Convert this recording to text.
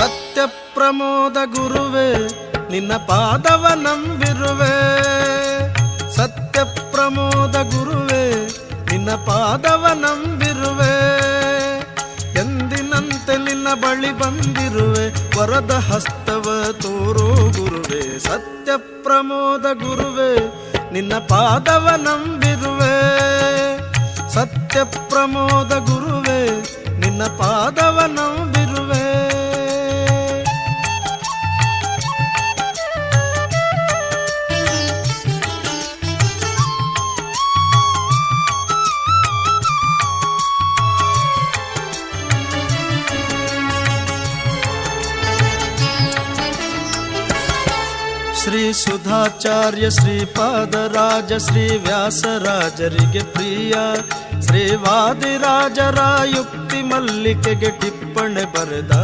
ಸತ್ಯ ಪ್ರಮೋದ ಗುರುವೇ ನಿನ್ನ ಪಾದವ ನಂಬಿರುವೆ. ಸತ್ಯ ಪ್ರಮೋದ ಗುರುವೇ ನಿನ್ನ ಪಾದವ ನಂಬಿರುವೆ. ಎಂದಿನಂತೆ ನಿನ್ನ ಬಳಿ ಬಂದಿರುವೆ, ವರದ ಹಸ್ತವ ತೋರೋ ಗುರುವೇ. ಸತ್ಯ ಪ್ರಮೋದ ಗುರುವೇ ನಿನ್ನ ಪಾದವ ನಂಬಿರುವೆ. ಸತ್ಯ ಪ್ರಮೋದ ಗುರುವೇ ನಿನ್ನ ಪಾದವ ನಂಬಿರುವೆ. ಶ್ರೀ ಸುಧಾಚಾರ್ಯ ಶ್ರೀಪಾದರಾಜ ಶ್ರೀ ವ್ಯಾಸರಾಜರಿಗೆ ಪ್ರಿಯ, ಶ್ರೀ ವಾದಿರಾಜರ ಯುಕ್ತಿ ಮಲ್ಲಿಕೆಗೆ ಟಿಪ್ಪಣೆ ಬರೆದ